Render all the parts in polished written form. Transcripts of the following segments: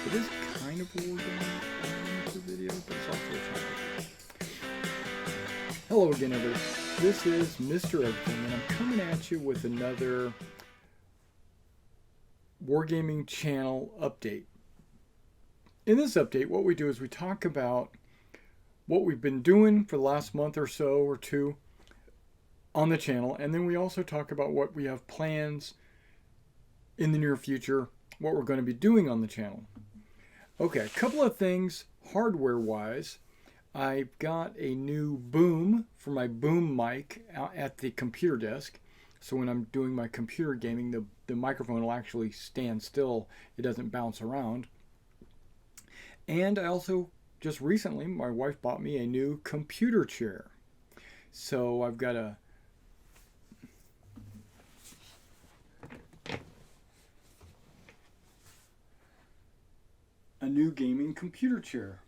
It is kind of a Wargaming video, but it's also a channel. Hello again, everybody. This is Mr. Everything, and I'm coming at you with another Wargaming channel update. In this update, what we do is we talk about what we've been doing for the last month or so or two on the channel, and then we also talk about what we have plans in the near future, what we're going to be doing on the channel. Okay, a couple of things hardware-wise. I've got a new boom for my boom mic at the computer desk. So when I'm doing my computer gaming, the microphone will actually stand still. It doesn't bounce around. And I also, just recently, my wife bought me a new computer chair. So I've got a new gaming computer chair.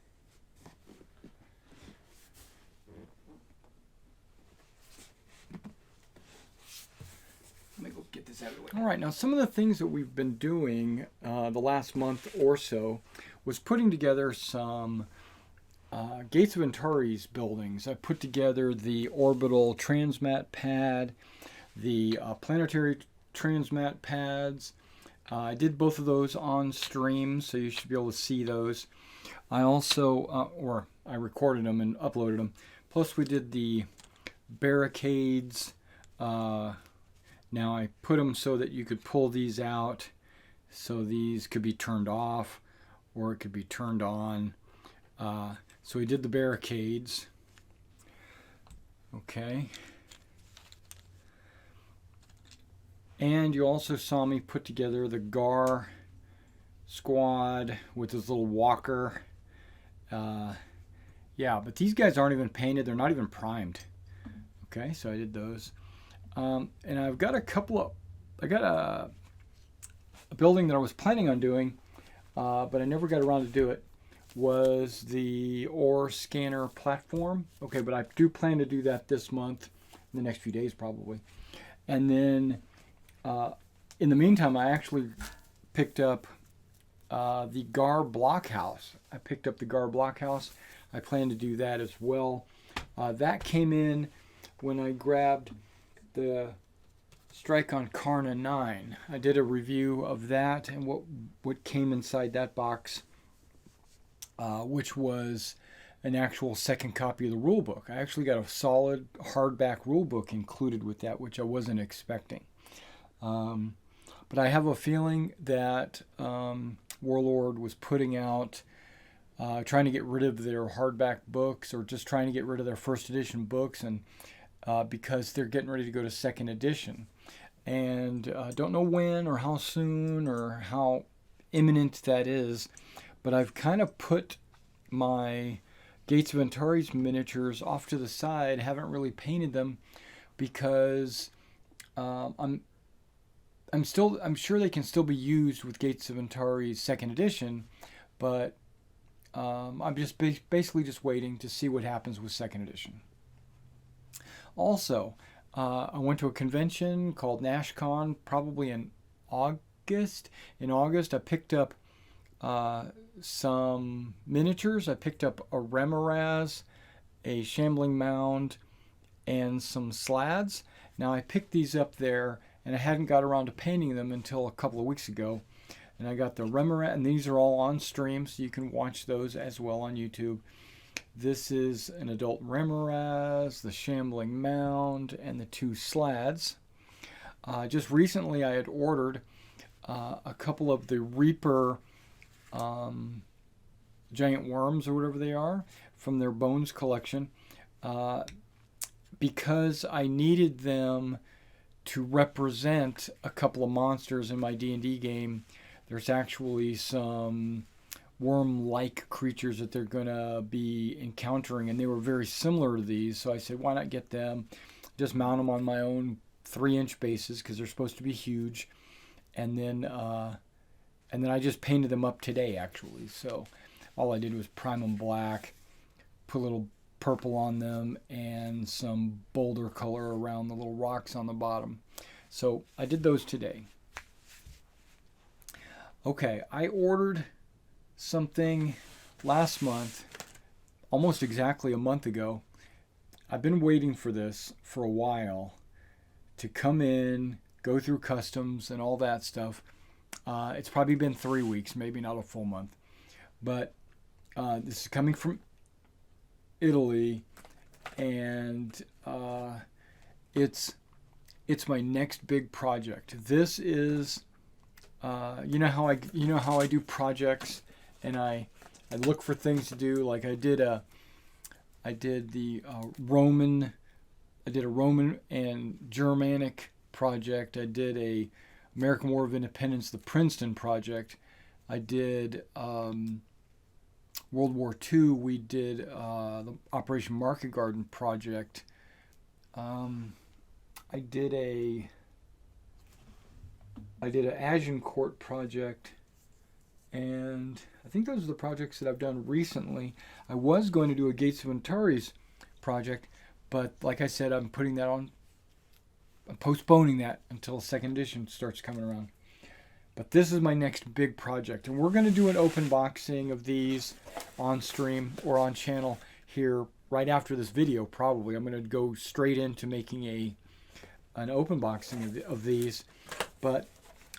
Let me go get this out of the way. All right, now some of the things that we've been doing the last month or so was putting together some Gates of Antares buildings. I put together the orbital transmat pad, the planetary transmat pads. I did both of those on stream, so you should be able to see those. I also, I recorded them and uploaded them. Plus we did the barricades. Now I put them so that you could pull these out. So these could be turned off or it could be turned on. So we did the barricades. Okay. And you also saw me put together the GAR squad with this little walker. Yeah, but these guys aren't even painted. They're not even primed. Okay, so I did those. And I've got I got a building that I was planning on doing, but I never got around to do it, was the ore scanner platform. Okay, but I do plan to do that this month, in the next few days probably. And then in the meantime, I actually picked up the GAR blockhouse. I picked up the GAR blockhouse. I plan to do that as well. That came in when I grabbed the Strike on Karna 9. I did a review of that and what came inside that box, which was an actual second copy of the rule book. I actually got a solid hardback rule book included with that, which I wasn't expecting. But I have a feeling that Warlord was putting out, trying to get rid of their hardback books or just trying to get rid of their first edition books, and because they're getting ready to go to second edition. And don't know when or how soon or how imminent that is, but I've kind of put my Gates of Antares miniatures off to the side, haven't really painted them because I'm sure they can still be used with Gates of Antares second edition, but I'm just basically just waiting to see what happens with second edition. Also, I went to a convention called NashCon probably in August. In August, I picked up some miniatures. I picked up a Remoraz, a Shambling Mound, and some Slads. Now, I picked these up there, and I hadn't got around to painting them until a couple of weeks ago. And I got the Remoraz, and these are all on stream, so you can watch those as well on YouTube. This is an adult Remoraz, the Shambling Mound, and the two Slads. Just recently I had ordered a couple of the Reaper giant worms or whatever they are from their Bones collection because I needed them to represent a couple of monsters in my D&D game. There's actually some worm-like creatures that they're going to be encountering, and they were very similar to these, so I said, why not get them, just mount them on my own 3-inch bases, because they're supposed to be huge, and then I just painted them up today, actually. So all I did was prime them black, put a little purple on them, and some boulder color around the little rocks on the bottom. So I did those today. Okay, I ordered something last month, almost exactly a month ago. I've been waiting for this for a while to come in, go through customs and all that stuff. It's probably been 3 weeks, maybe not a full month. But this is coming from Italy, and it's my next big project. This is you know how I do projects, and I look for things to do. Like I did a Roman and Germanic project. I did a American War of Independence, the Princeton project. I did World War II. We did the Operation Market Garden project. I did an Agincourt project, and I think those are the projects that I've done recently. I was going to do a Gates of Antares project, but like I said, I'm postponing that until second edition starts coming around. But this is my next big project, and we're going to do an open boxing of these on stream or on channel here right after this video. Probably I'm going to go straight into making an open boxing of these. But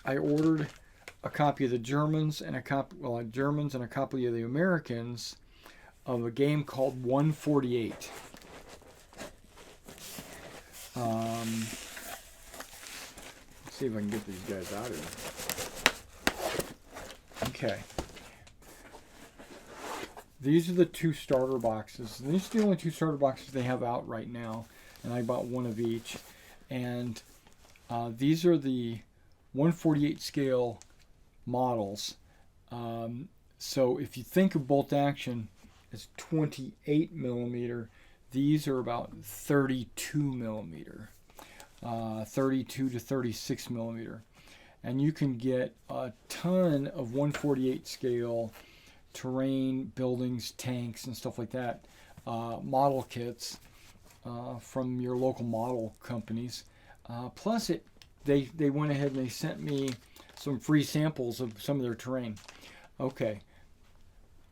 I ordered a copy of the Germans and a copy of the Americans of a game called 148. Let's see if I can get these guys out of here. Okay. These are the 2 starter boxes. These are the only 2 starter boxes they have out right now, and I bought one of each. And these are the 148 scale models. So if you think of bolt action as 28 millimeter, these are about 32 millimeter, 32 to 36 millimeter. And you can get a ton of 148 scale terrain, buildings, tanks, and stuff like that, model kits from your local model companies. Plus, they went ahead and they sent me some free samples of some of their terrain. Okay,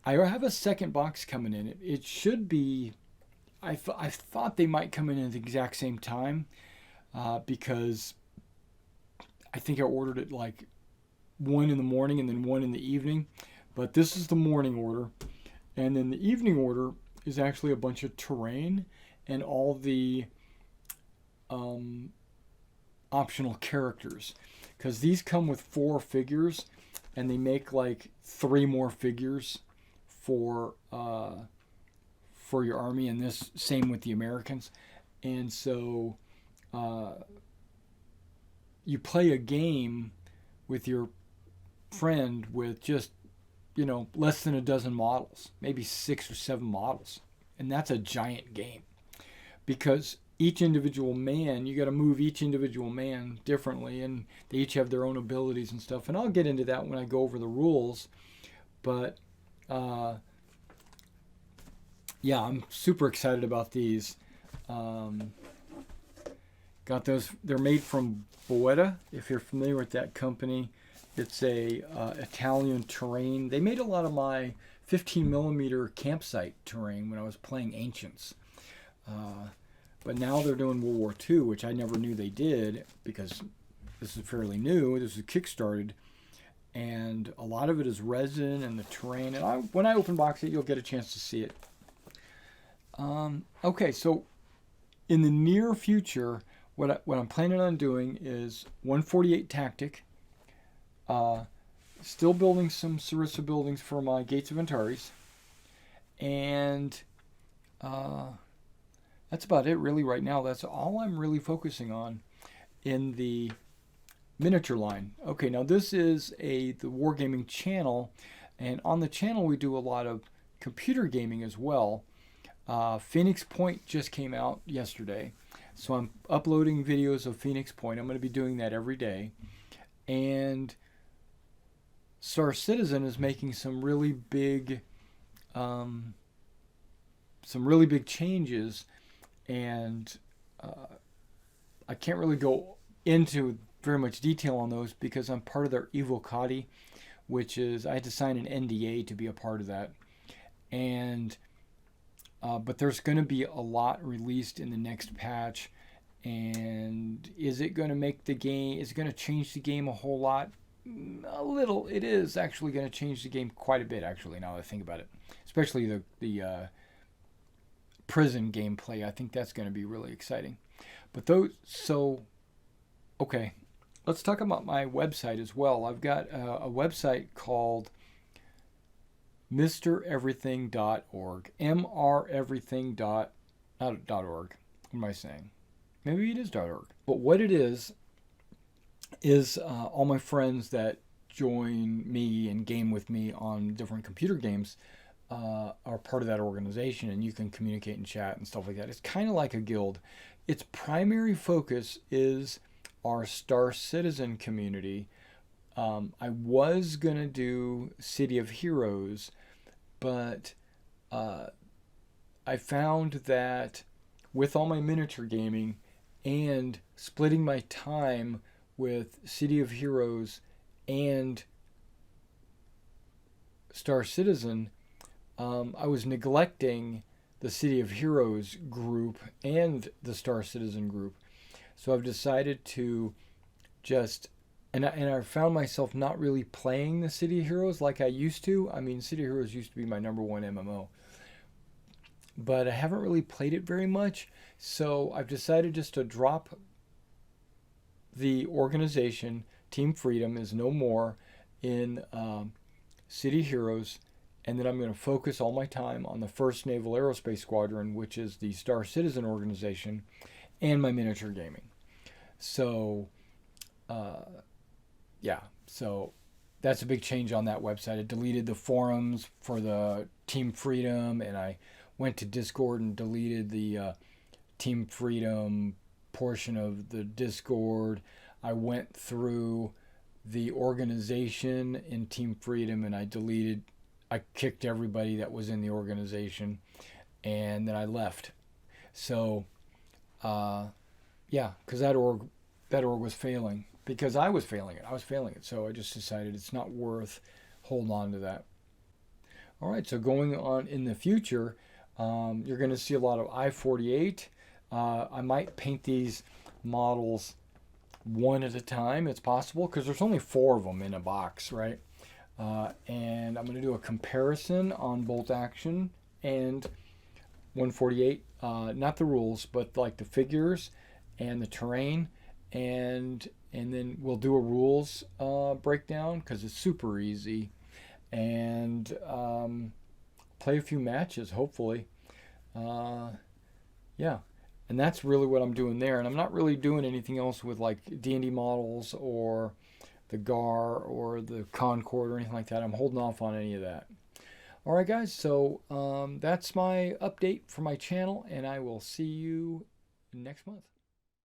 I have a second box coming in. It should be. I thought they might come in at the exact same time because I think I ordered it like 1 in the morning and then 1 in the evening. But this is the morning order. And then the evening order is actually a bunch of terrain and all the optional characters. Because these come with 4 figures, and they make like 3 more figures for your army, and this same with the Americans. And so you play a game with your friend with just less than a dozen models, maybe 6 or 7 models, and that's a giant game because each individual man, you got to move each individual man differently, and they each have their own abilities and stuff. And I'll get into that when I go over the rules. But yeah, I'm super excited about these. Got those. They're made from Boetta, if you're familiar with that company. It's a Italian terrain. They made a lot of my 15 millimeter campsite terrain when I was playing Ancients. But now they're doing World War II, which I never knew they did because this is fairly new. This is kickstarted. And a lot of it is resin and the terrain. And when I open box it, you'll get a chance to see it. Okay, so in the near future, what I'm planning on doing is 148 Tactic. Still building some Sarissa buildings for my Gates of Antares. And that's about it really right now. That's all I'm really focusing on in the miniature line. Okay, now this is the Wargaming channel, and on the channel we do a lot of computer gaming as well. Phoenix Point just came out yesterday, so I'm uploading videos of Phoenix Point. I'm going to be doing that every day. And Star Citizen is making some really big changes, and I can't really go into very much detail on those because I'm part of their Evocati, which is I had to sign an NDA to be a part of that. And but there's going to be a lot released in the next patch. And is it going to make the game? Is it going to change the game a whole lot? A little. It is actually going to change the game quite a bit. Actually, now that I think about it, especially the prison gameplay. I think that's going to be really exciting. But those, so okay, let's talk about my website as well. I've got a website called MrEverything.org. MrEverything. Not .org. What am I saying? Maybe it is .org. But what it is all my friends that join me and game with me on different computer games are part of that organization, and you can communicate and chat and stuff like that. It's kind of like a guild. Its primary focus is our Star Citizen community. I was going to do City of Heroes, but I found that with all my miniature gaming and splitting my time with City of Heroes and Star Citizen, I was neglecting the City of Heroes group and the Star Citizen group. So I've decided to just, and I found myself not really playing the City of Heroes like I used to. I mean, City of Heroes used to be my #1 MMO. But I haven't really played it very much. So I've decided just to drop the organization. Team Freedom is no more in City Heroes, and then I'm going to focus all my time on the 1st Naval Aerospace Squadron, which is the Star Citizen organization, and my miniature gaming. So, yeah, so that's a big change on that website. I deleted the forums for the Team Freedom, and I went to Discord and deleted the Team Freedom portion of the Discord. I went through the organization in Team Freedom, and I kicked everybody that was in the organization, and then I left. So, yeah, because that org was failing, because I was failing it. So I just decided it's not worth holding on to that. All right, so going on in the future, you're going to see a lot of I-48. I might paint these models one at a time. It's possible because there's only 4 of them in a box, right? And I'm going to do a comparison on Bolt Action and 148. Not the rules, but like the figures and the terrain, and then we'll do a rules breakdown because it's super easy, and play a few matches hopefully. Yeah, and that's really what I'm doing there, and I'm not really doing anything else with like D&D models or the GAR or the Concorde or anything like that. I'm holding off on any of that. All right, guys, so that's my update for my channel, and I will see you next month.